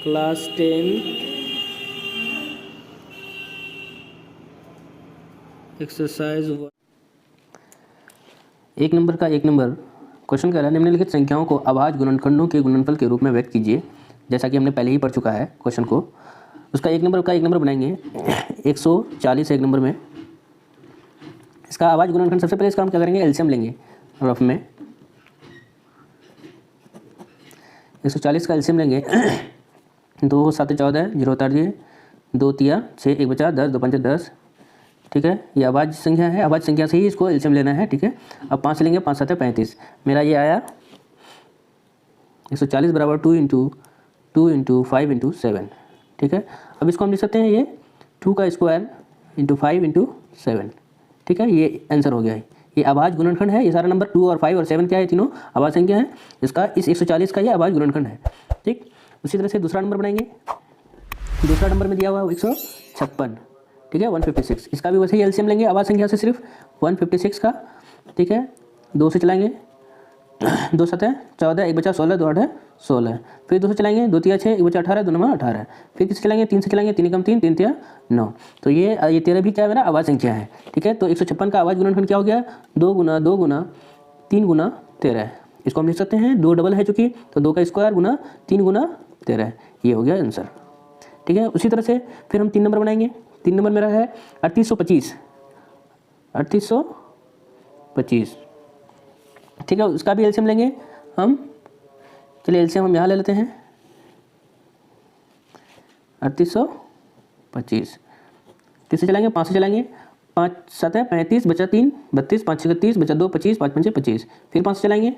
Class 10 exercise 1। एक number का एक नंबर क्वेश्चन कह रहा है निम्नलिखित संख्याओं को अभाज्य गुणनखंडों के गुणनफल के रूप में व्यक्त कीजिए। जैसा कि हमने पहले ही पढ़ चुका है क्वेश्चन को, उसका एक नंबर का एक नंबर बनाएंगे 140 एक नंबर में। इसका अभाज्य गुणनखंड सबसे पहले इसका हम क्या करेंगे, एलसीएम लेंगे रफ में। 140 का एलसीएम लेंगे 2 7 14 0 उतार दिए, 2 3 6 1 बचा 10 2 5 10। ठीक है, ये अभाज्य संख्या है, अभाज्य संख्या से ही इसको एलसीएम लेना है। ठीक है, अब 5 लेंगे, 5 7 35। मेरा ये आया 140 बराबर 2 इंटू 5 इंटू 7। ठीक है, अब इसको हम लिख सकते हैं ये 2 का स्क्वायर इंटू 5 इंटू 7। ठीक है, ये आंसर हो गया है। ये अभाज्य गुणनखंड है। ये सारा नंबर 2 और 5 और 7 क्या है, तीनों अभाज्य संख्या है। इसका इस 140 का ये अभाज्य गुणनखंड है। ठीक, उसी तरह से दूसरा नंबर बनाएंगे। दूसरा नंबर में दिया हुआ 156। ठीक है, 156। इसका भी वैसे ही एलसीएम लेंगे अभाज्य संख्या से, सिर्फ 156 का। ठीक है, 2 से चलाएंगे 2 7 14 1 बचा 16 2 8 16। फिर 2 से चलाएंगे 2 3 6 1 बचा 18 2 9 18। फिर किससे चलाएंगे 3 से चलाएंगे 3 कम 3 3 3 9। तो ये 13 भी क्या है, मेरा अभाज्य संख्या है। ठीक है, तो 156 का अभाज्य गुणनखंड क्या हो गया, 2 गुना 3 गुना 13। इसको हम लिख सकते हैं, 2 डबल है चूँकि, तो 2 का स्क्वायर गुना 3 गुना 13। ये हो गया आंसर। ठीक है, उसी तरह से फिर हम 3 नंबर बनाएंगे। 3 नंबर मेरा है 3825। 3825। ठीक है, उसका भी एलसीएम लेंगे हम। चलिए एलसीएम हम यहाँ ले लेते हैं 3825। किससे चलाएंगे, 5 से चलाएंगे। 5 7 35 बचा 3 32 5 6 30 बचा 2 25 5 5 25। फिर 5 से चलाएंगे,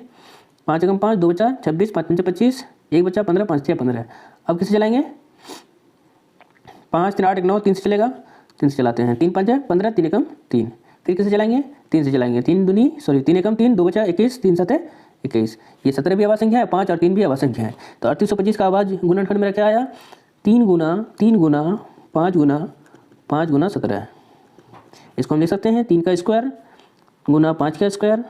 5 कम 5 2 बचा 26 5 5 25 1 बचा 15 5 6 15। अब किससे चलाएंगे, 5 3 8 1 9 3 से चलेगा, 3 से चलाते हैं। 3 5 15 3 एकम 3। फिर किससे चलाएंगे, 3 से चलाएंगे। 3 एकम 3 2 बचा 21 3 7 21। ये 17 भी अभाज्य संख्या है, 5 और 3 भी अभाज्य संख्या है। तो 3825 का अभाज्य गुणनखंड मेरा क्या आया, 3 गुना 5 गुना 17। इसको हम लिख सकते हैं 3 का स्क्वायर गुना 5 का स्क्वायर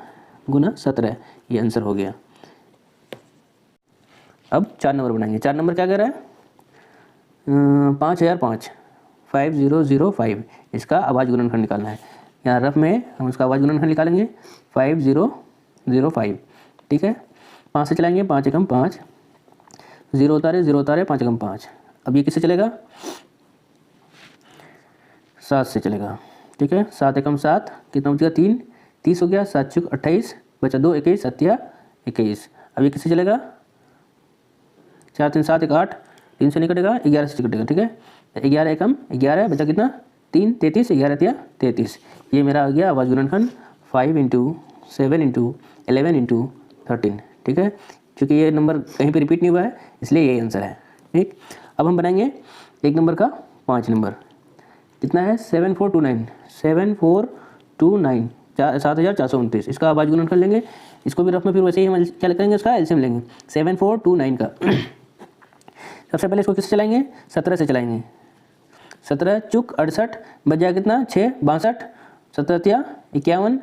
गुना 17। ये आंसर हो गया। अब 4 नंबर बनाएंगे। 4 नंबर क्या कह रहा है, 5005 5005। इसका अभाज्य गुणनखंड निकालना है। यहाँ रफ में हम इसका अभाज्य गुणनखंड निकालेंगे 5005। ठीक है, 5 से चलाएंगे, 5 एकम 5 0 उतारे 5 एकम 5। अब ये किससे चलेगा, 7 से चलेगा। ठीक है, 7 एकम 7 कितना बचेगा 3 30 हो गया, 7 चुक 28 बचा 2 21 7 21। अब ये किससे चलेगा, 4 3 7 1 8 3 से नहीं कटेगा, 11 से कटेगा। ठीक है, 11 एकम 11 बचा कितना 3 33 11 33। ये मेरा आ गया अभाज्य गुणनखंड 5 इंटू 7 इंटू 11 इंटू 13। ठीक है, चूँकि ये नंबर कहीं पे रिपीट नहीं हुआ है इसलिए यही आंसर है। ठीक, अब हम बनाएंगे एक नंबर का 5 नंबर। कितना है 7429 7429 7429। इसका अभाज्य गुणनखंड लेंगे। इसको भी रफ में फिर वैसे ही हम क्या करेंगे, इसका एलसीएम लेंगे 7429 का। सबसे पहले इसको किससे चलाएंगे, 17 से चलाएंगे। 17 चुक 68 बच जाएगा कितना 6 62 17 51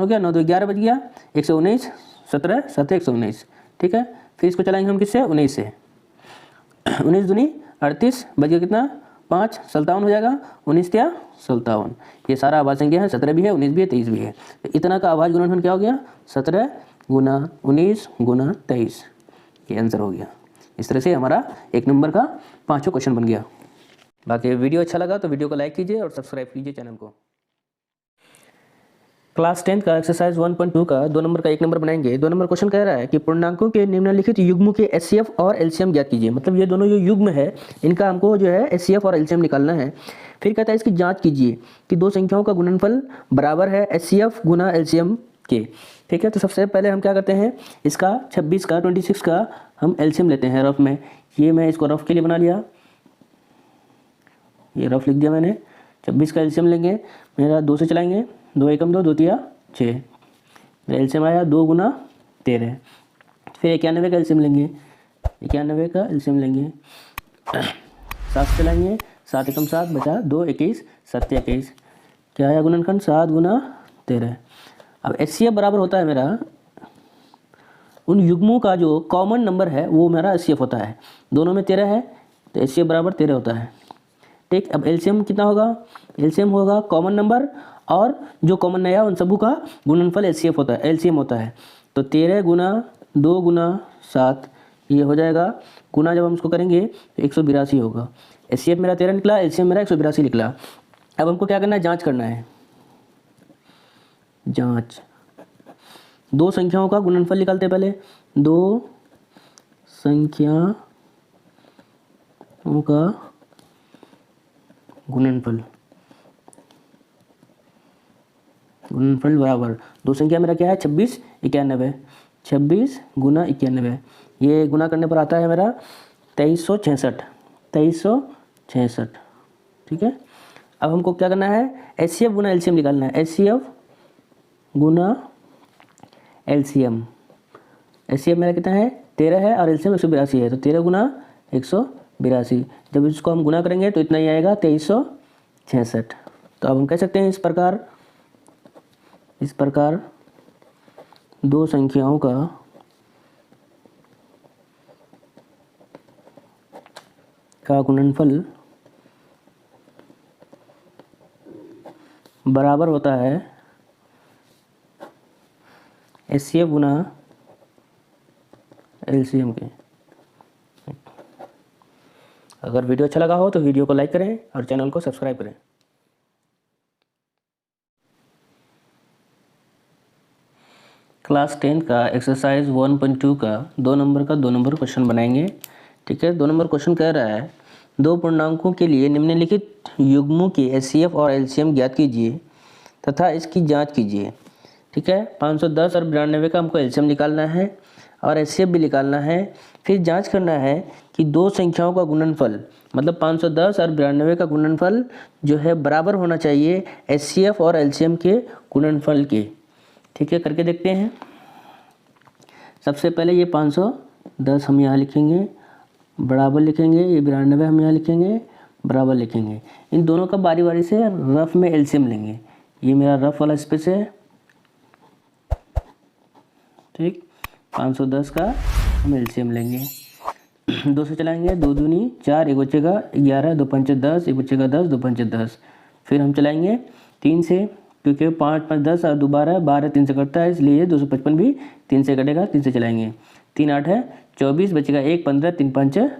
हो गया, 9 2 11 बच गया 119 17 7 119। ठीक है, फिर इसको चलाएंगे हम किससे 19 से। 19 दूनी 38 बच गया कितना 5 57 हो जाएगा, 19 3 57। ये सारा अभाज्य संख्या है, 17 भी है 19 भी है 23 भी है। तो इतना का अभाज्य गुणनखंड क्या हो गया, 17 गुना 19 गुना 23। ये आंसर हो गया। इस तरह से हमारा एक नंबर का 5वां क्वेश्चन बन गया। बाकी वीडियो अच्छा लगा तो वीडियो को लाइक कीजिए और सब्सक्राइब कीजिए चैनल को। क्लास 10 का एक्सरसाइज 1.2 का 2 नंबर का एक नंबर बनाएंगे। 2 नंबर क्वेश्चन कह रहा है कि पूर्णांकों के निम्नलिखित युग्मों के एचसीएफ और एलसीएम ज्ञात कीजिए। मतलब ये दोनों जो युग्म है इनका हमको जो है एचसीएफ और एलसीएम निकालना है। फिर कहता है इसकी जांच कीजिए कि 2 संख्याओं का गुणनफल बराबर है एचसीएफ गुना एलसीएम के। ठीक है, तो सबसे पहले हम क्या करते हैं, इसका 26 का 26 का हम एलसीएम लेते हैं रफ में। ये मैं इसको रफ के लिए बना लिया, ये रफ लिख दिया मैंने। 26 का एलसीएम लेंगे, मेरा 2 से चलाएंगे, 2 एकम 2 2 3 6। मेरा एलसीएम आया 2 गुना 13। फिर 91 का एलसीएम लेंगे, 91 का एलसीएम लेंगे। 7 से चलाएंगे, 7 एकम 7 बचा 2 21 7 21। क्या आया गुणनखंड 7 गुना 13। अब एचसीएफ बराबर होता है मेरा उन युग्मों का जो कॉमन नंबर है वो मेरा एचसीएफ होता है। दोनों में 13 है तो एचसीएफ बराबर 13 होता है। ठीक, अब एलसीएम कितना होगा? एलसीएम होगा कॉमन नंबर और जो कॉमन नया उन सबों का गुणनफल एचसीएफ होता है, एलसीएम होता है। तो 13 गुना 2 गुना 7 ये हो जाएगा, गुना जब हम इसको करेंगे तो 182 होगा। एचसीएफ मेरा 13 निकला, एलसीएम मेरा 182 निकला। अब हमको क्या करना है? जांच करना है। जांच, दो संख्याओं का गुणनफल निकालते हैं पहले। दो संख्याओं का गुणनफल, गुणनफल बराबर, दो संख्या मेरा क्या है? 26 91, 26 गुना 91, ये गुना करने पर आता है मेरा 2366, 2366। ठीक है, अब हमको क्या करना है? एचसीएफ गुना एलसीएम निकालना है। एचसीएफ गुना एलसीएम, एचसीएफ मेरा कितना है? 13 है और एलसीएम 182 है, तो 13 गुना 182, जब इसको हम गुना करेंगे तो इतना ही आएगा 2366। तो अब हम कह सकते हैं इस प्रकार दो संख्याओं का गुणनफल बराबर होता है एचसीएफ गुना एलसीएम के। अगर वीडियो अच्छा लगा हो तो वीडियो को लाइक करें और चैनल को सब्सक्राइब करें। क्लास 10 का एक्सरसाइज 1.2 का 2 नंबर क्वेश्चन बनाएंगे। ठीक है, 2 नंबर क्वेश्चन कह रहा है दो पूर्णांकों के लिए निम्नलिखित युग्मों के एचसीएफ और एलसीएम ज्ञात कीजिए तथा इसकी जांच कीजिए। ठीक है, 510 और 92 का हमको एलसीएम निकालना है और एचसीएफ भी निकालना है। फिर जांच करना है कि दो संख्याओं का गुणनफल, मतलब 510 और 92 का गुणनफल जो है बराबर होना चाहिए एचसीएफ और एलसीएम के गुणनफल के। ठीक है, करके देखते हैं। सबसे पहले ये 510 हम यहाँ लिखेंगे, बराबर लिखेंगे, ये 92 हम यहाँ लिखेंगे, बराबर लिखेंगे। इन दोनों का बारी बारी से रफ में एलसीएम लेंगे। ये मेरा रफ वाला स्पेस है। ठीक, 510 का हम एलसीएम लेंगे, 2 से चलाएंगे, 2 दूनी 4, एक बचेगा 11, 2 पंचे 10, एक बचेगा 10, 2 पंचे 10। फिर हम चलाएंगे 3 से, क्योंकि 5 5 10 और 2 12, 12 3 से कटता है, इसलिए 255 भी 3 से कटेगा, 3 से चलाएंगे। 3 8 है 24, बचेगा 1 15, 3 5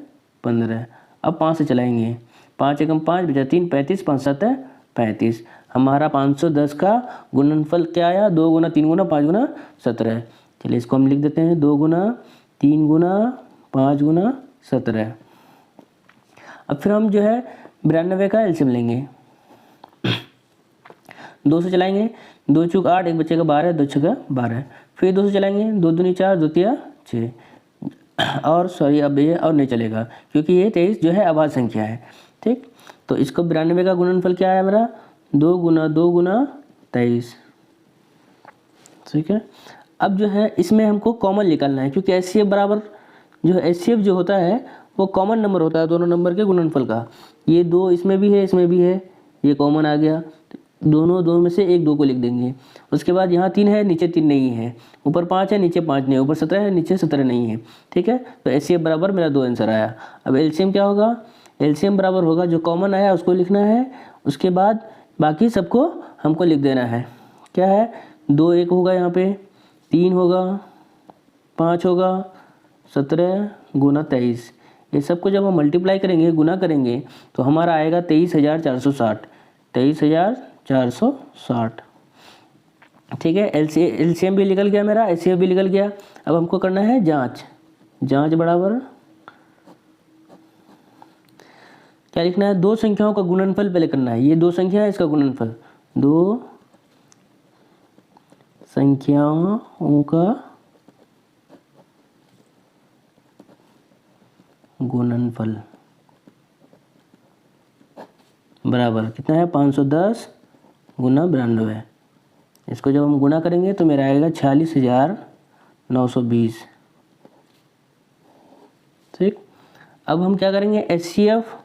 15। अब 5 से चलाएंगे, 5 1 5 बचा 3 35, 5 7 35। हमारा 510 का गुणनफल क्या आया? 2 गुना 3 गुना 5 गुना 17। चलिए इसको हम लिख देते हैं, 2 गुना 3 गुना 5 गुना 17। अब फिर हम जो है 92 का एलसीएम लेंगे, 2 से चलाएंगे, 2 चूक 8, एक बचेगा 12, 2 छक्का 12। फिर 2 से चलाएंगे, 2 दूनी 4, 2 तिया 6, और सॉरी अब ये और नहीं चलेगा क्योंकि ये 23 जो है अभाज्य संख्या है। ठीक, तो इसको 92 का गुणनफल क्या है मेरा? 2 गुना 23। ठीक है, अब जो है इसमें हमको कॉमन निकालना है, क्योंकि एचसीएफ बराबर जो है एचसीएफ जो होता है वो कॉमन नंबर होता है दोनों नंबर के गुणनफल का। ये 2 इसमें भी है, इसमें भी है, ये कॉमन आ गया, दोनों 2 में से एक 2 को लिख देंगे। उसके बाद यहाँ 3 है, नीचे 3 नहीं है, ऊपर 5 है, नीचे 5 नहीं है, ऊपर 17 है, नीचे 17 नहीं है। ठीक है, तो एचसीएफ बराबर मेरा 2 आंसर आया। अब एलसीएम क्या होगा? एलसीएम बराबर होगा जो कॉमन आया उसको लिखना है, उसके बाद बाकी सबको हमको लिख देना है। क्या है? 2 1 होगा, यहाँ पे 3 होगा, 5 होगा, 17 गुना 23। ये सबको जब हम मल्टीप्लाई करेंगे, गुना करेंगे, तो हमारा आएगा 23,460, 23,460। ठीक है, एलसीएम भी निकल गया मेरा, एचसीएफ भी निकल गया। अब हमको करना है जांच। जांच बराबर क्या लिखना है? दो संख्याओं का गुणनफल पहले करना है। ये 2 संख्या है, इसका गुणनफल, 2 संख्याओं का गुणनफल बराबर कितना है? 510 गुना 92। इसको जब हम गुना करेंगे तो मेरा आएगा 46,920। ठीक, अब हम क्या करेंगे? एचसीएफ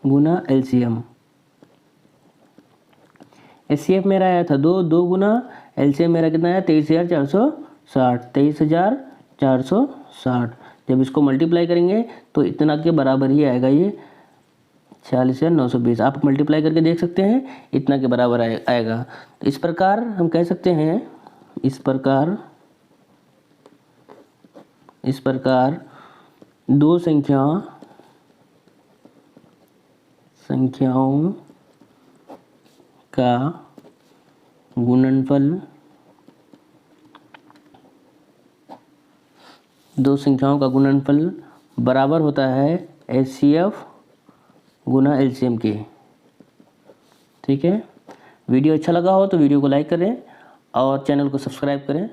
गुना एलसीएम। एचसीएफ मेरा आया था 2 गुना एलसीएम मेरा कितना है? 23,460। 60, 23,460। जब इसको मल्टीप्लाई करेंगे तो इतना के बराबर ही आएगा ये 46,920। आप मल्टीप्लाई करके देख सकते हैं, इतना के बराबर आएगा। तो इस प्रकार हम कह सकते हैं, इस प्रकार दो संख्याओं का गुणनफल, दो संख्याओं का गुणनफल बराबर होता है HCF गुना LCM के। ठीक है, वीडियो अच्छा लगा हो तो वीडियो को लाइक करें और चैनल को सब्सक्राइब करें।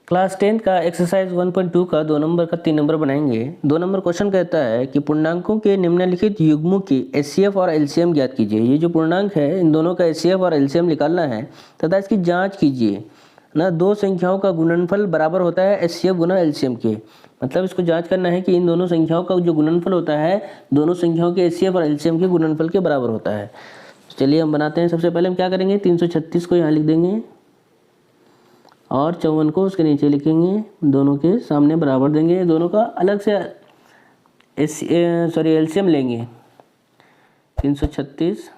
क्लास 10 का एक्सरसाइज 1.2 का 2 नंबर का 3 नंबर बनाएंगे। 2 नंबर क्वेश्चन कहता है कि पूर्णांकों के निम्नलिखित युग्मों की HCF और LCM ज्ञात कीजिए। ये जो पूर्णांक है इन दोनों का HCF और LCM निकालना है तथा इसकी जांच कीजिए ना। दो संख्याओं का गुणनफल बराबर होता है HCF गुना LCM के। मतलब इसको जांच करना है कि इन दोनों संख्याओं का जो गुणनफल होता है दोनों संख्याओं के HCF और LCM के गुणनफल के बराबर होता है। चलिए हम बनाते हैं। सबसे पहले हम क्या करेंगे, 336 को यहाँ लिख देंगे और 54 को उसके नीचे लिखेंगे, दोनों के सामने बराबर देंगे। दोनों का अलग से LCM लेंगे। 336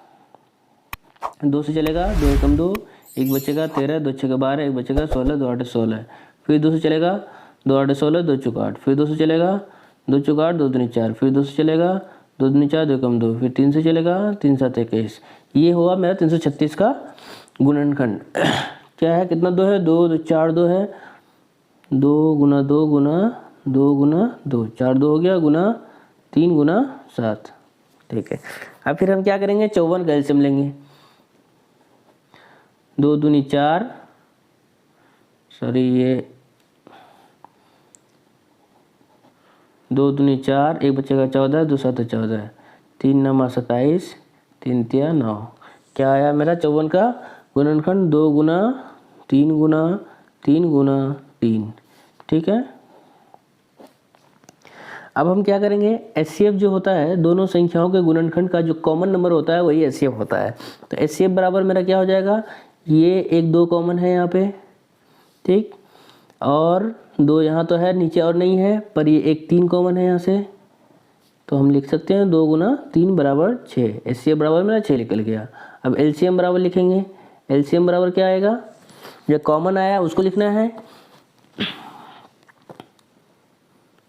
2 से चलेगा, 2 एकम 2, 1 बचेगा 13, 2 छक्के 12, 1 बचेगा 16, 2 8 16। फिर 2 से चलेगा, 2 8 16, 2 चौका 8। फिर 2 से चलेगा, 2 चौका 8, 2 दूनी 4। फिर 2 से चलेगा, 2 दूनी 4, 2 एकम 2। फिर 3 से चलेगा, 3 7 21। ये हुआ मेरा 336 का गुणनखंड। क्या है, कितना 2 है, 2 4 2 है, 2 गुना 2 गुना 2 गुना 2, 4 2 हो गया, गुना 3 गुना 7। ठीक है, अब फिर हम क्या करेंगे, 54 का एलसीएम लेंगे। 2 दूनी 4, सॉरी ये 2 दूनी 4, 1 बचेगा 14, 2 7 14, 3 9 27, 3 3 9। क्या आया मेरा 54 का गुणनखंड, 2 गुना 3 गुना 3 गुना 3। ठीक है, अब हम क्या करेंगे, HCF जो होता है दोनों संख्याओं के गुणनखंड का जो कॉमन नंबर होता है वही HCF होता है। तो HCF बराबर मेरा क्या हो जाएगा, ये 1 2 कॉमन है यहाँ पे, ठीक, और 2 यहाँ तो है, नीचे और नहीं है, पर ये 1 3 कॉमन है यहाँ से। तो हम लिख सकते हैं 2 गुना 3 बराबर 6। HCF बराबर मेरा 6 निकल गया। अब LCM बराबर लिखेंगे। LCM बराबर क्या आएगा, जो कॉमन आया उसको लिखना है।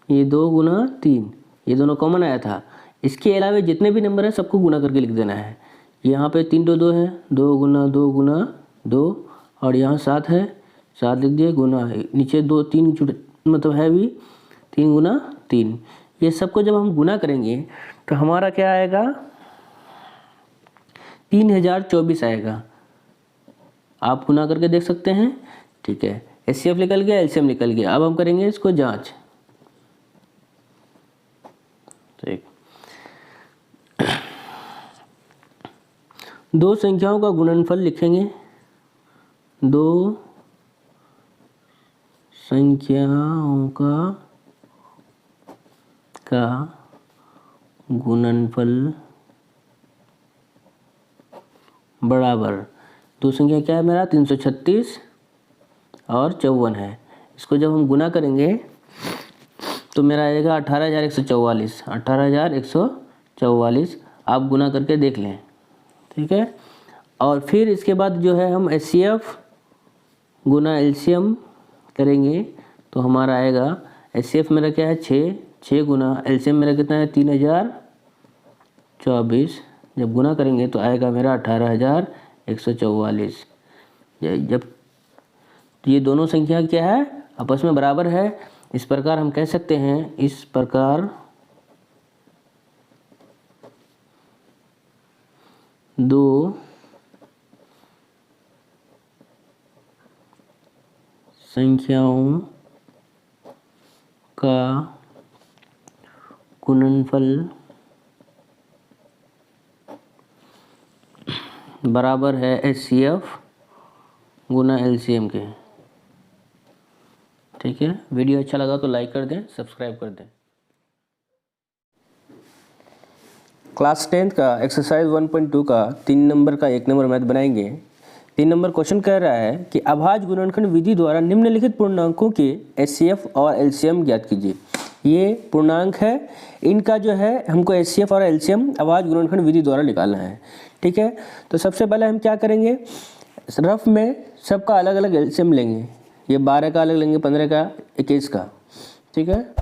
ये 2 गुना 3, ये दोनों कॉमन आया था। इसके अलावा जितने भी नंबर हैं सबको गुना करके लिख देना है। यहाँ पे 3 2 2 है, 2 गुना 2 गुना 2, और यहाँ 7 है, 7 लिख दिए, गुना नीचे 2 3 मतलब है भी 3 गुना 3। ये सबको जब हम गुना करेंगे तो हमारा क्या आएगा, 3024 आएगा। आप गुना करके देख सकते हैं। ठीक है, HCF निकल गया, LCM निकल गया। अब हम करेंगे इसको जांच। ठीक, दो संख्याओं का गुणनफल लिखेंगे। दो संख्याओं का गुणनफल बराबर, दो संख्या क्या है मेरा, 336 और 54 है। इसको जब हम गुना करेंगे तो मेरा आएगा 18,144, 18,144। आप गुना करके देख लें। ठीक है, और फिर इसके बाद जो है हम HCF गुना LCM करेंगे तो हमारा आएगा, HCF मेरा क्या है 6 गुना LCM मेरा कितना है 3024। जब गुना करेंगे तो आएगा मेरा 18,144। जब ये दोनों संख्या क्या है, आपस में बराबर है। इस प्रकार हम कह सकते हैं, इस प्रकार दो संख्याओं का गुणनफल बराबर है HCF गुना LCM के। ठीक है, वीडियो अच्छा लगा तो लाइक कर दें, सब्सक्राइब कर दें। क्लास 10 का एक्सरसाइज 1.2 का 3 नंबर का 1 नंबर मैथ बनाएंगे। 3 नंबर क्वेश्चन कह रहा है कि अभाज्य गुणनखंड विधि द्वारा निम्नलिखित पूर्णांकों के एचसीएफ और एलसीएम ज्ञात कीजिए। ये पूर्णांक है, इनका जो है हमको एचसीएफ और एलसीएम अभाज्य गुणनखंड विधि द्वारा निकालना है। ठीक है, तो सबसे पहले हम क्या करेंगे, रफ में सबका अलग अलग एलसीएम लेंगे। ये 12 का अलग लेंगे, 15 का, 21 का। ठीक है,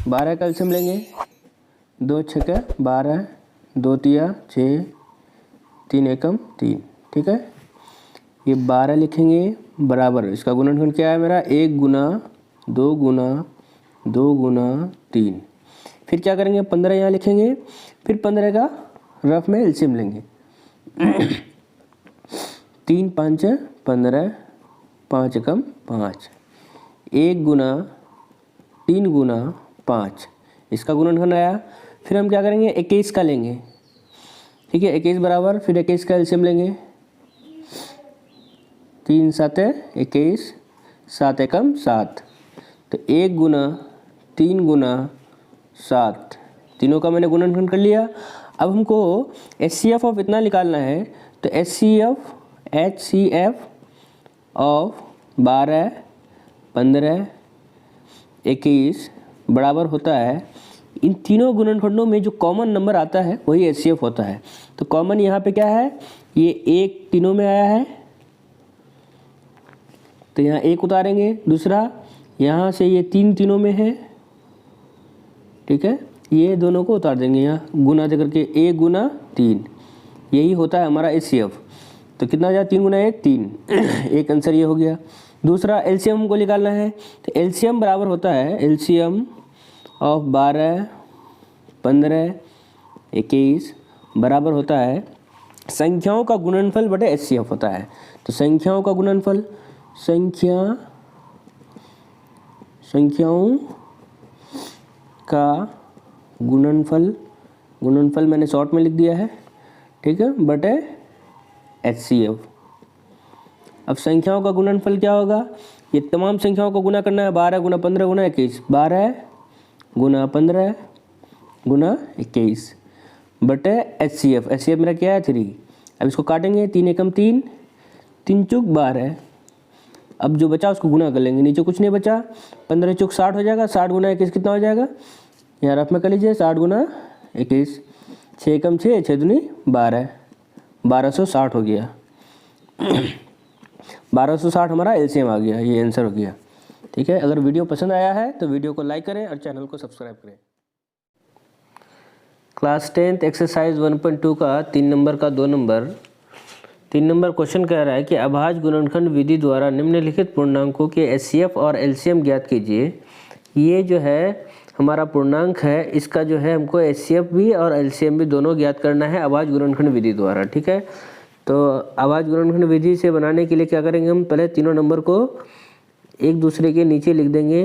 12 का एलसीएम लेंगे, 2 छक्के 12, 2 तिया 6, 3 एकम 3। ठीक है, ये 12 लिखेंगे बराबर, इसका गुणनखंड क्या है मेरा, 1 गुना 2 गुना 2 गुना 3। फिर क्या करेंगे, 15 यहाँ लिखेंगे, फिर 15 का रफ में एलसीएम लेंगे। 3 5 15, 5 एकम 5, 1 गुना 3 गुना 5, इसका गुणनखंड आया। फिर हम क्या करेंगे, 21 का लेंगे। ठीक है, 21 बराबर, फिर 21 का एलसीएम लेंगे, 3 7 21, 7 एकम 7, तो 1 गुना 3 गुना 7, तीनों का मैंने गुणनखंड कर लिया। अब हमको एचसीएफ ऑफ इतना निकालना है, तो एचसीएफ ऑफ 12 15 21 बराबर होता है, इन तीनों गुणनखंडों में जो कॉमन नंबर आता है वही एचसीएफ होता है। तो कॉमन यहाँ पे क्या है, ये 1 तीनों में आया है, तो यहाँ 1 उतारेंगे। दूसरा, यहाँ से ये 3 तीनों में है। ठीक है, ये दोनों को उतार देंगे, यहाँ गुना दे करके 1 गुना 3, यही होता है हमारा एचसीएफ। तो कितना हो जाए, 3 गुना 1 3, एक आंसर ये हो गया। दूसरा, एलसीएम हमको निकालना है, तो एलसीएम बराबर होता है एलसीएम ऑफ 12 15 21 बराबर होता है संख्याओं का गुणनफल बटे एचसीएफ होता है। तो संख्याओं का गुणनफल, संख्याओं का गुणनफल मैंने शॉर्ट में लिख दिया है। ठीक है, बटे एचसीएफ। अब संख्याओं का गुणनफल क्या होगा, ये तमाम संख्याओं को गुना करना है, 12 गुना 15 गुना 21, 12 गुना 15 गुना 21 बटे एचसीएफ। एचसीएफ मेरा क्या है, 3। अब इसको काटेंगे, 3 एकम 3, 3 चुक 12। अब जो बचा उसको गुना कर लेंगे, नीचे कुछ नहीं बचा, 15 चुक 60 हो जाएगा, 60 गुना 21 कितना हो जाएगा, यहाँ रफ में कर लीजिए, 60 गुना 21, 6 एकम 6, 6 दूनी 12, 1260 हो गया। 1260 हमारा एलसीएम आ गया, ये आंसर हो गया। ठीक है, अगर वीडियो पसंद आया है तो वीडियो को लाइक करें और चैनल को सब्सक्राइब करें। क्लास 10th एक्सरसाइज 1.2 का 3 नंबर का 2 नंबर 3 नंबर क्वेश्चन कह रहा है कि अभाज्य गुणनखंड विधि द्वारा निम्नलिखित पूर्णांकों के एचसीएफ और एलसीएम ज्ञात कीजिए। ये जो है हमारा पूर्णांक है, इसका जो है हमको एचसीएफ भी और एलसीएम भी दोनों ज्ञात करना है अभाज्य गुणनखंड विधि द्वारा। ठीक है, तो अभाज्य गुणनखंड विधि से बनाने के लिए क्या करेंगे, हम पहले तीनों नंबर को एक दूसरे के नीचे लिख देंगे।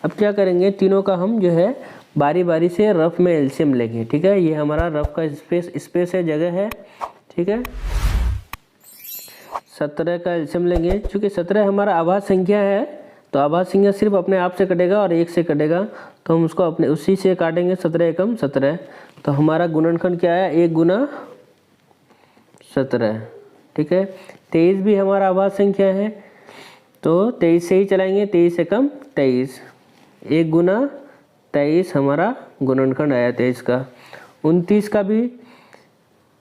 अब क्या करेंगे, तीनों का हम जो है बारी बारी से रफ में एलसीएम लेंगे। ठीक है, ये हमारा रफ का स्पेस है, जगह है। ठीक है, 17 का एलसीएम लेंगे, चूँकि 17 हमारा अभाज्य संख्या है, तो अभाज्य संख्या सिर्फ अपने आप से कटेगा और 1 से कटेगा, तो हम उसको अपने उसी से काटेंगे, 17 एकम 17। तो हमारा गुणनखंड क्या है, 1 गुना 17। ठीक है, 23 भी हमारा अभाज्य संख्या है, तो 23 से ही चलाएंगे, 23 एकम 23, 1 गुना 23 हमारा गुणनखंड आया 23 का। 29 का भी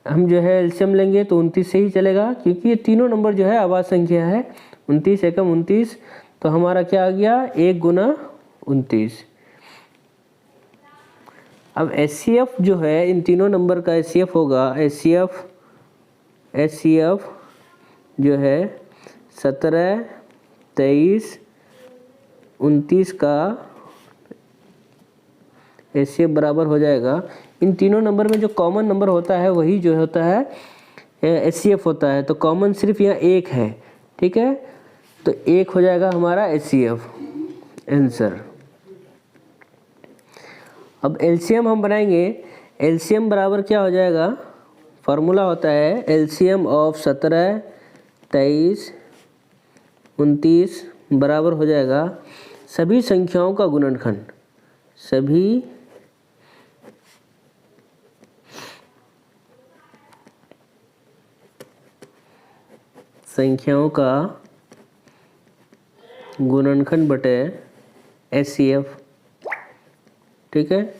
हम जो है एलसीएम लेंगे, तो 29 से ही चलेगा, क्योंकि ये तीनों नंबर जो है अभाज्य संख्या है। 29 एकम 29, तो हमारा क्या आ गया, 1 गुना 29। अब एचसीएफ जो है इन तीनों नंबर का एचसीएफ होगा, एचसीएफ जो है 17 23 29 का एचसीएफ बराबर हो जाएगा, इन तीनों नंबर में जो कॉमन नंबर होता है वही जो होता है एचसीएफ होता है। तो कॉमन सिर्फ यहाँ 1 है। ठीक है, तो 1 हो जाएगा हमारा एचसीएफ आंसर। अब एलसीएम हम बनाएंगे, एलसीएम बराबर क्या हो जाएगा, फार्मूला होता है एलसीएम ऑफ 17 23 29 बराबर हो जाएगा सभी संख्याओं का गुणनखंड, सभी संख्याओं का गुणनखंड बटे HCF। ठीक है,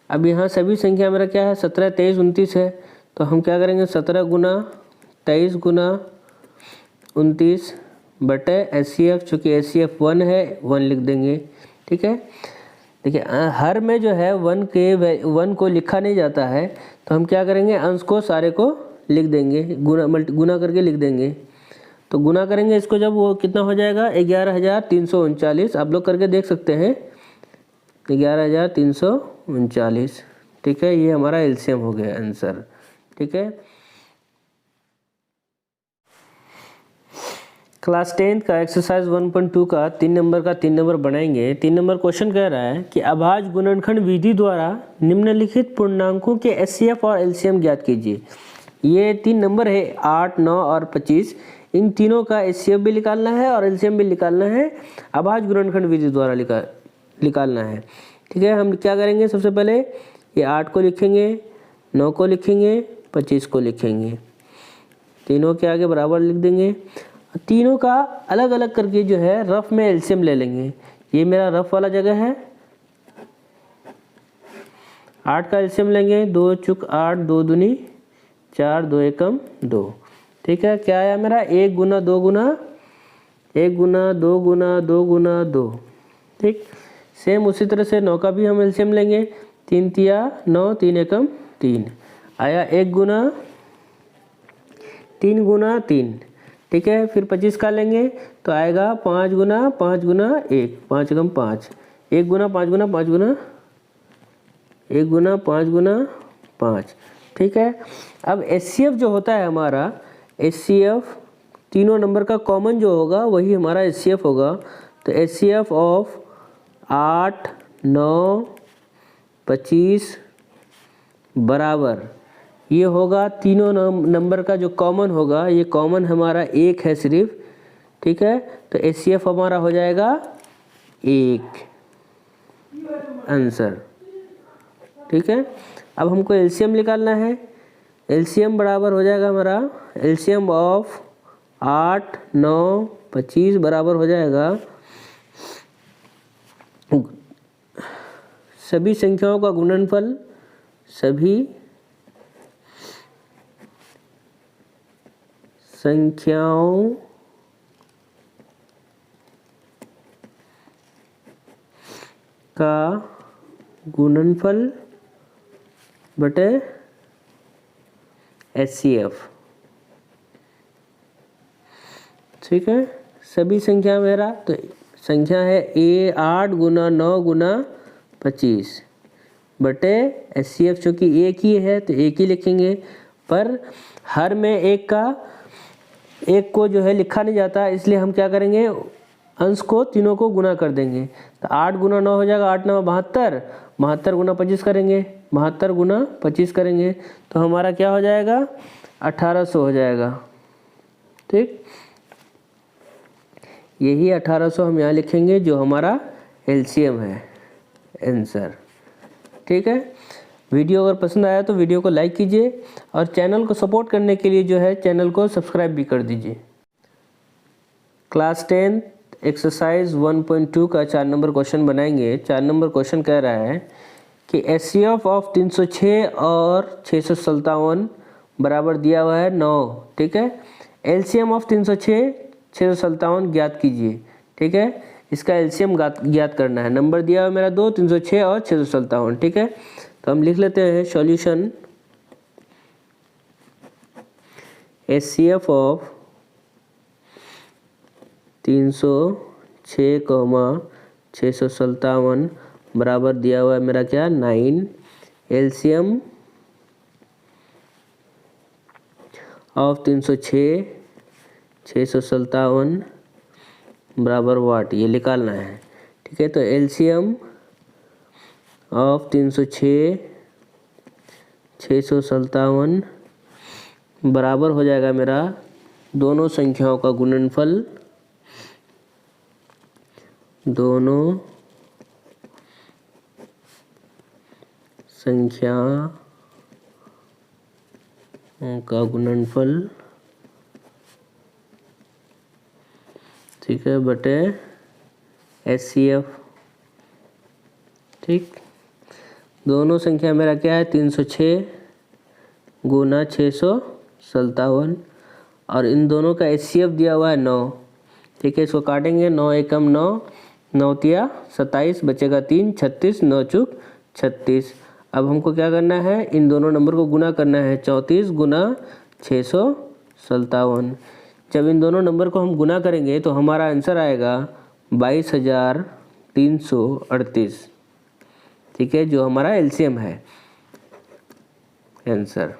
अब यहाँ सभी संख्या मेरा क्या है 17, 23, 29 है, तो हम क्या करेंगे 17 गुना 23 गुना 29 बटे HCF, चूँकि HCF 1 है 1 लिख देंगे। ठीक है, देखिए हर में जो है 1 को लिखा नहीं जाता है, तो हम क्या करेंगे अंश को सारे को लिख देंगे, गुना करके लिख देंगे। तो गुना करेंगे इसको जब, वो कितना हो जाएगा 11,339। आप लोग करके देख सकते हैं 11,339। ठीक है, ये हमारा एलसीएम हो गया आंसर। ठीक है, क्लास 10 का एक्सरसाइज 1.2 का 3 नंबर का 3 नंबर बनाएंगे। 3 नंबर क्वेश्चन कह रहा है कि अभाज्य गुणनखंड विधि द्वारा निम्नलिखित पूर्णांकों के HCF और LCM ज्ञात कीजिए। ये 3 नंबर है 8, 9 और 25। इन तीनों का HCF भी निकालना है और LCM भी निकालना है, अभाज्य गुणनखंड विधि द्वारा निकालना है। ठीक है, हम क्या करेंगे सबसे पहले ये 8 को लिखेंगे, 9 को लिखेंगे, 25 को लिखेंगे, तीनों के आगे बराबर लिख देंगे। तीनों का अलग अलग करके जो है रफ में एलसीएम ले लेंगे। ये मेरा रफ वाला जगह है, 8 का एलसीएम लेंगे, 2 चुक 8, 2 दूनी 4, 2 एकम 2। ठीक है, क्या आया मेरा 1 गुना 2 गुना 1 गुना 2 गुना 2 गुना 2। ठीक, सेम उसी तरह से 9 का भी हम एलसीएम लेंगे, 3 तिया 9, 3 एकम 3 आया, 1 गुना 3 गुना 3। ठीक है, फिर 25 का लेंगे तो आएगा 5 गुना 5 गुना 1, 5 एकम 5, 1 गुना 5 गुना 5 गुना 1 गुना 5 गुना 5। ठीक है, अब HCF जो होता है हमारा, HCF तीनों नंबर का कॉमन जो होगा वही हमारा HCF होगा। तो HCF ऑफ 8, 9, 25 बराबर ये होगा, तीनों नंबर का जो कॉमन होगा, ये कॉमन हमारा 1 है सिर्फ। ठीक है, तो HCF हमारा हो जाएगा 1 आंसर। ठीक है, अब हमको LCM निकालना है। LCM बराबर हो जाएगा हमारा, LCM ऑफ 8, 9, 25 बराबर हो जाएगा सभी संख्याओं का गुणनफल, सभी संख्याओं का गुणनफल बटे HCF। ठीक है, सभी संख्या मेरा तो संख्या है 8 गुना 9 गुना 25 बटे HCF, चूँकि एक ही है तो एक ही लिखेंगे, पर हर में एक को जो है लिखा नहीं जाता, इसलिए हम क्या करेंगे अंश को तीनों को गुना कर देंगे। तो 8 गुना 9 हो जाएगा, 8 9 72, 72 गुना 25 करेंगे, 72 गुना 25 करेंगे तो हमारा क्या हो जाएगा 1800 हो जाएगा। ठीक, यही 1800 हम यहाँ लिखेंगे जो हमारा LCM है आंसर। ठीक है, वीडियो अगर पसंद आया तो वीडियो को लाइक कीजिए और चैनल को सपोर्ट करने के लिए जो है चैनल को सब्सक्राइब भी कर दीजिए। क्लास 10 एक्सरसाइज 1.2 का 4 नंबर क्वेश्चन बनाएंगे। 4 नंबर क्वेश्चन कह रहा है कि HCF ऑफ 306 और 657 बराबर दिया हुआ है 9। ठीक है, LCM ऑफ 306, 657 ज्ञात कीजिए। ठीक है, इसका LCM ज्ञात करना है। नंबर दिया हुआ मेरा 2, 306 और 657। ठीक है, तो हम लिख लेते हैं सॉल्यूशन। HCF ऑफ 306, 657 बराबर दिया हुआ है मेरा क्या 9। LCM ऑफ 306, 657 बराबर वाट, ये निकालना है। ठीक है, तो LCM ऑफ 306, 657 बराबर हो जाएगा मेरा दोनों संख्याओं का गुणनफल, दोनों संख्याओं का गुणनफल ठीक है, बटे HCF। ठीक, दोनों संख्या मेरा क्या है 306 गुना 657 और इन दोनों का HCF दिया हुआ है 9। ठीक है, इसको काटेंगे, 9 एकम 9, 9 तिया 27, बचेगा 3, 36, 9 चूक 36। अब हमको क्या करना है, इन दोनों नंबर को गुना करना है, 34 गुना 657। जब इन दोनों नंबर को हम गुना करेंगे तो हमारा आंसर आएगा 22,338। ठीक है, जो हमारा LCM है आंसर।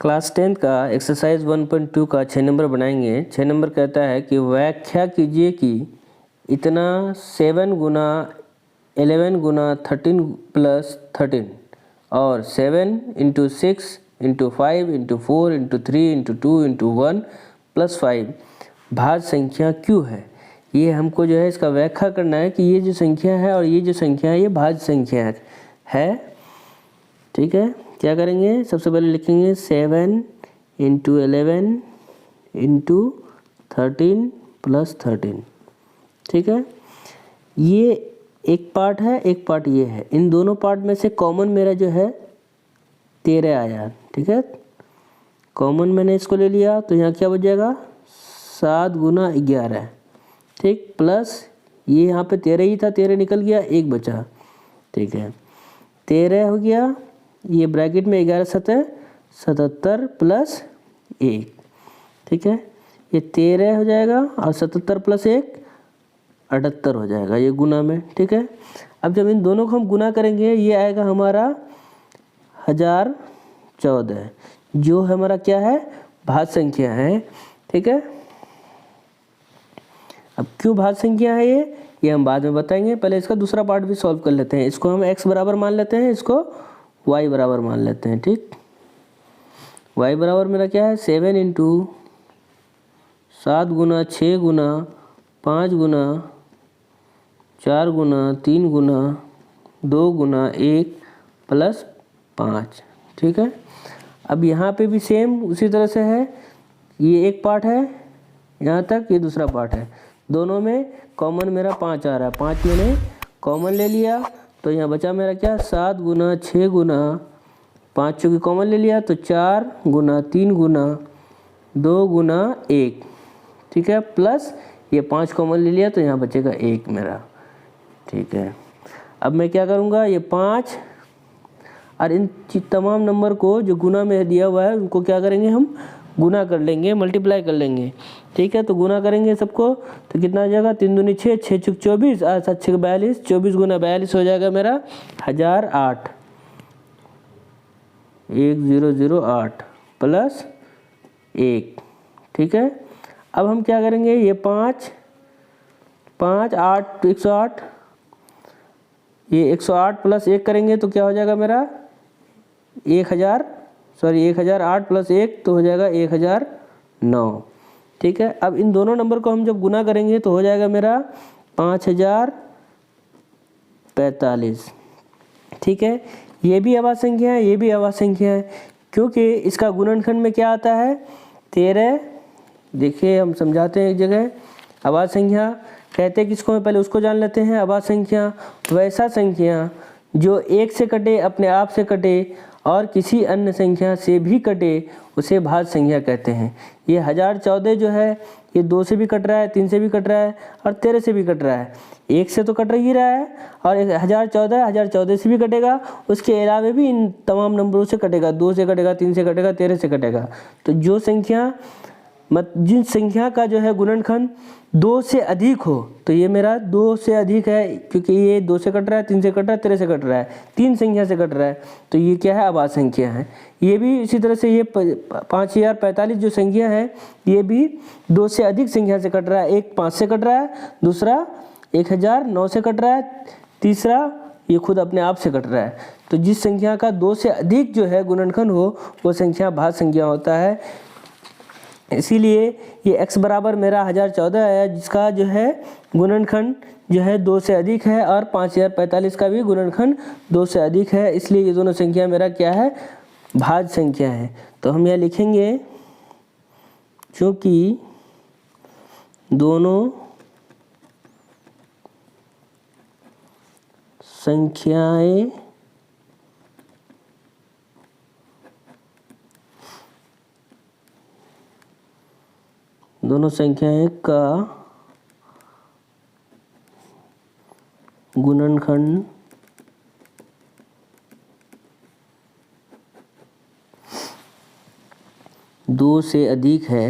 क्लास 10 का एक्सरसाइज 1.2 का 6 नंबर बनाएंगे। 6 नंबर कहता है कि व्याख्या कीजिए कि इतना 7 गुना 11 गुना 13 प्लस 13 और 7 into 6 into 5 into 4 into 3 into 2 into 1 plus 5 भाज्य संख्या क्यों है। ये हमको जो है इसका व्याख्या करना है कि ये जो संख्या है और ये जो संख्या है ये भाज्य संख्या है। ठीक है, क्या करेंगे, सबसे पहले लिखेंगे 7 इंटू 11 इंटू 13 प्लस 13। ठीक है, ये एक पार्ट है, एक पार्ट ये है। इन दोनों पार्ट में से कॉमन मेरा जो है 13 आया। ठीक है, कॉमन मैंने इसको ले लिया तो यहाँ क्या बच जाएगा 7 गुना 11। ठीक, प्लस ये यहाँ पे 13 ही था, 13 निकल गया, 1 बचा। ठीक है, 13 हो गया, ये ब्रैकेट में 11 7 77 प्लस 1। ठीक है, ये 13 हो जाएगा और 77 प्लस 1 78 हो जाएगा, ये गुना में। ठीक है, अब जब इन दोनों को हम गुना करेंगे ये आएगा हमारा 1014, जो हमारा क्या है भाज्य संख्या है। ठीक है, अब क्यों भाज्य संख्या है ये हम बाद में बताएंगे। पहले इसका दूसरा पार्ट भी सॉल्व कर लेते हैं। इसको हम x बराबर मान लेते हैं, इसको y बराबर मान लेते हैं। ठीक, y बराबर मेरा क्या है 7 इंटू 7 गुना 6 गुना 5 गुना 4 गुना 3 गुना 2 गुना 1 प्लस 5। ठीक है, अब यहाँ पे भी सेम उसी तरह से है, ये एक पार्ट है यहाँ तक, ये दूसरा पार्ट है। दोनों में कॉमन मेरा 5 आ रहा है, 5 मैंने कॉमन ले लिया तो यहाँ बचा मेरा क्या 7 गुना 6 गुना 5 चूँकि कॉमन ले लिया तो 4 गुना 3 गुना 2 गुना 1। ठीक है, प्लस ये 5 कॉमन ले लिया तो यहाँ बचेगा 1 मेरा। ठीक है, अब मैं क्या करूँगा, ये 5 और इन तमाम नंबर को जो गुना में दिया हुआ है उनको क्या करेंगे, हम गुना कर लेंगे, मल्टीप्लाई कर लेंगे। ठीक है, तो गुना करेंगे सबको तो कितना आ जाएगा 3 दूनी 6, 6 चुक 24 और 7 6 42, 24 गुना 42 हो जाएगा मेरा 1008, 1008 प्लस 1। ठीक है, अब हम क्या करेंगे, ये 5 5 8 108, ये 108 प्लस 1 करेंगे तो क्या हो जाएगा मेरा 1008 प्लस 1 तो हो जाएगा 1009। ठीक है, अब इन दोनों नंबर को हम जब गुना करेंगे तो हो जाएगा मेरा 5045। ठीक है, ये भी अभाज्य संख्या है, ये भी अभाज्य संख्या है, क्योंकि इसका गुणनखंड में क्या आता है 13। देखिए हम समझाते हैं एक जगह। अभाज्य संख्या कहते हैं किसको, पहले उसको जान लेते हैं। अभाज्य संख्या वैसा संख्या जो 1 से कटे, अपने आप से कटे और किसी अन्य संख्या से भी कटे उसे भाज्य संख्या कहते हैं। ये 1014 जो है ये 2 से भी कट रहा है, 3 से भी कट रहा है और 13 से भी कट रहा है। 1 से तो कट ही रहा है और 1014 से भी कटेगा, उसके अलावा भी इन तमाम नंबरों से कटेगा, 2 से कटेगा, 3 से कटेगा, 13 से कटेगा। तो जो संख्या जिन संख्या का जो है गुणनखंड 2 से अधिक हो तो ये मेरा 2 से अधिक है, क्योंकि ये 2 से कट रहा है, 3 से कट रहा है, 13 से कट रहा है, 3 संख्या से कट रहा है, तो ये क्या है अभाज्य संख्या है। ये भी इसी तरह से ये 5045 जो संख्या है ये भी 2 से अधिक संख्या से कट रहा है। एक 5 से कट रहा है, दूसरा 1009 से कट रहा है, तीसरा ये खुद अपने आप से कट रहा है। तो जिस संख्या का 2 से अधिक जो है गुणनखंड हो वो संख्या भाज्य संख्या होता है। इसीलिए ये x बराबर मेरा 1014 है, जिसका जो है गुणनखंड जो है 2 से अधिक है और 5045 का भी गुणनखंड 2 से अधिक है। इसलिए ये दोनों संख्या मेरा क्या है भाज्य संख्या है। तो हम यह लिखेंगे चूँकि दोनों संख्याएं का गुणनखंड दो से अधिक है,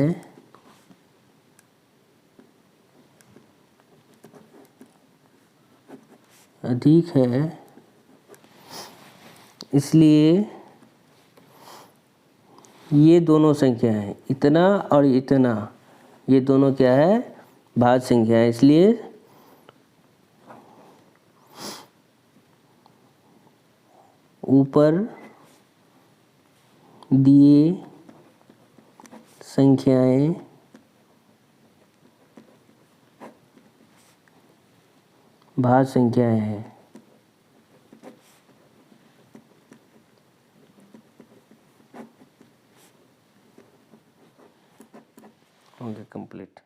इसलिए ये दोनों संख्या हैं, इतना और इतना, ये दोनों क्या है, भाज्य संख्या है। इसलिए ऊपर दिए संख्याएं भाज्य संख्याएं हैं। Okay, complete.